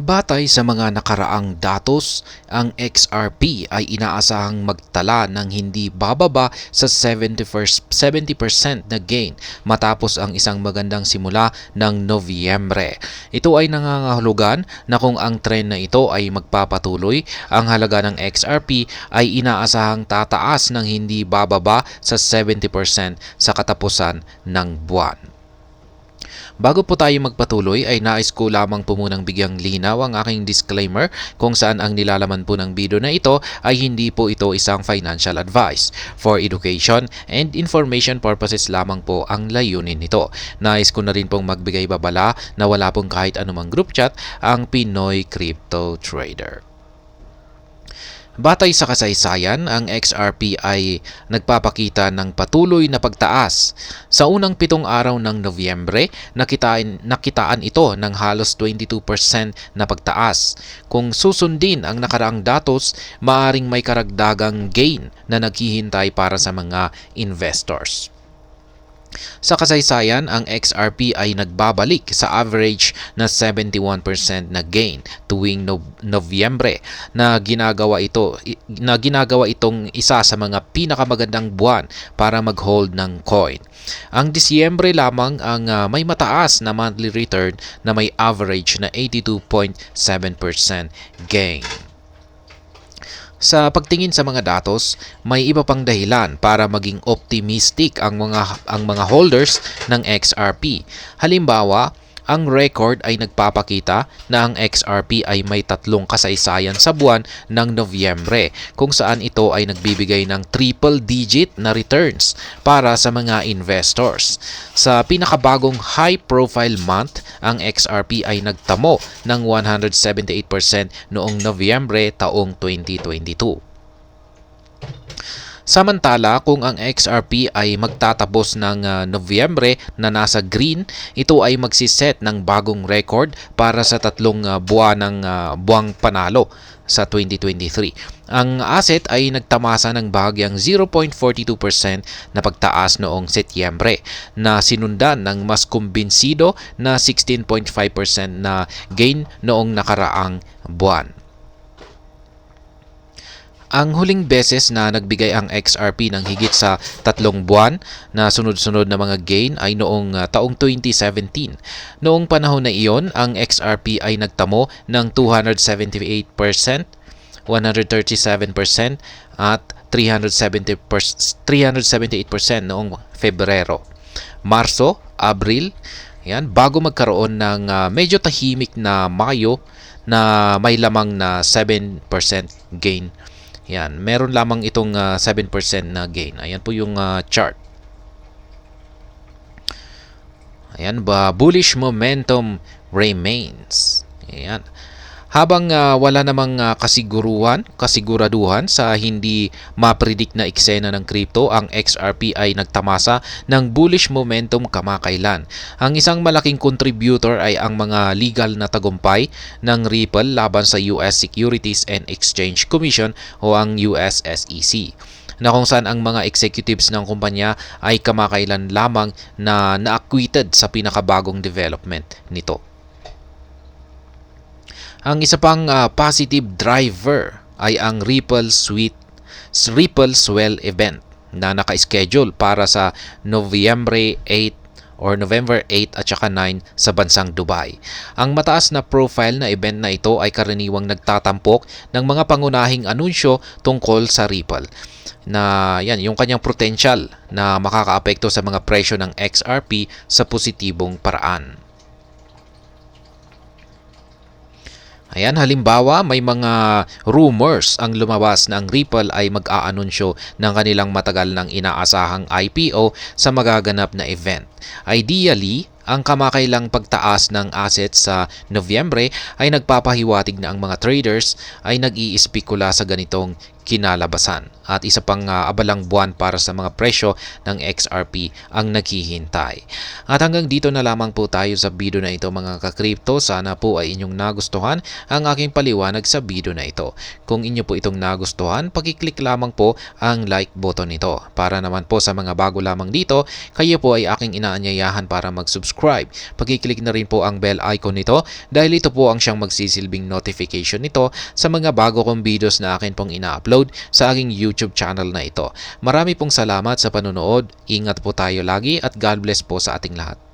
Batay sa mga nakaraang datos, ang XRP ay inaasahang magtala ng hindi bababa sa 70% na gain matapos ang isang magandang simula ng Nobyembre. Ito ay nangangahulugan na kung ang trend na ito ay magpapatuloy, ang halaga ng XRP ay inaasahang tataas ng hindi bababa sa 70% sa katapusan ng buwan. Bago po tayo magpatuloy ay nais ko lamang po munang bigyang linaw ang aking disclaimer kung saan ang nilalaman po ng video na ito ay hindi po ito isang financial advice. For education and information purposes lamang po ang layunin nito. Nais ko na rin pong magbigay babala na wala pong kahit anumang group chat ang Pinoy Crypto Trader. Batay sa kasaysayan, ang XRP ay nagpapakita ng patuloy na pagtaas. Sa unang 7 araw ng Nobyembre, nakitaan ito ng halos 22% na pagtaas. Kung susundin ang nakaraang datos, maaring may karagdagang gain na naghihintay para sa mga investors. Sa kasaysayan, ang XRP ay nagbabalik sa average na 71% na gain tuwing Nobyembre na ginagawa itong isa sa mga pinakamagandang buwan para mag-hold ng coin. Ang Disyembre lamang ang may mataas na monthly return na may average na 82.7% gain. Sa pagtingin sa mga datos, may iba pang dahilan para maging optimistic ang mga holders ng XRP. Halimbawa, ang record ay nagpapakita na ang XRP ay may 3 kasaysayan sa buwan ng Nobyembre kung saan ito ay nagbibigay ng triple digit na returns para sa mga investors. Sa pinakabagong high-profile month, ang XRP ay nagtamo ng 178% noong Nobyembre taong 2022. Samantala, kung ang XRP ay magtatapos ng Nobyembre na nasa green, ito ay magsiset ng bagong record para sa 3 buwang panalo sa 2023. Ang asset ay nagtamasa ng bahagyang 0.42% na pagtaas noong Setyembre na sinundan ng mas kumbinsido na 16.5% na gain noong nakaraang buwan. Ang huling beses na nagbigay ang XRP ng higit sa 3 buwan na sunod-sunod na mga gain ay noong taong 2017. Noong panahon na iyon, ang XRP ay nagtamo ng 278%, 137% at 378% noong Febrero. Marso, Abril, bago magkaroon ng medyo tahimik na Mayo na may lamang na 7% gain. Meron lamang itong 7% na gain. Ayan po yung chart. Bullish momentum remains. Ayan. Habang wala namang kasiguraduhan sa hindi mapredict na eksena ng crypto, ang XRP ay nagtamasa ng bullish momentum kamakailan. Ang isang malaking contributor ay ang mga legal na tagumpay ng Ripple laban sa US Securities and Exchange Commission o ang US SEC, na kung saan ang mga executives ng kumpanya ay kamakailan lamang na na-acquitted sa pinakabagong development nito. Ang isa pang positive driver ay ang Ripple Swell event na naka-schedule para sa November 8 at saka 9 sa bansang Dubai. Ang mataas na profile na event na ito ay karaniwang nagtatampok ng mga pangunahing anunsyo tungkol sa Ripple na yung kanyang potential na makakaapekto sa mga presyo ng XRP sa positibong paraan. Halimbawa, may mga rumors ang lumabas na ang Ripple ay mag-aanunsyo ng kanilang matagal ng inaasahang IPO sa magaganap na event. Ideally, ang kamakailang pagtaas ng assets sa Nobyembre ay nagpapahiwatig na ang mga traders ay nag-iispekula sa ganitong kinalabasan. At isa pang abalang buwan para sa mga presyo ng XRP ang naghihintay. At hanggang dito na lamang po tayo sa video na ito mga ka-crypto. Sana po ay inyong nagustuhan ang aking paliwanag sa video na ito. Kung inyo po itong nagustuhan, pakiclick lamang po ang like button nito. Para naman po sa mga bago lamang dito, kayo po ay aking inaanyayahan para mag-subscribe. Pakiclick na rin po ang bell icon nito dahil ito po ang siyang magsisilbing notification nito sa mga bago kong videos na akin pong ina-upload sa aking YouTube channel na ito. Marami pong salamat sa panonood. Ingat po tayo lagi at God bless po sa ating lahat.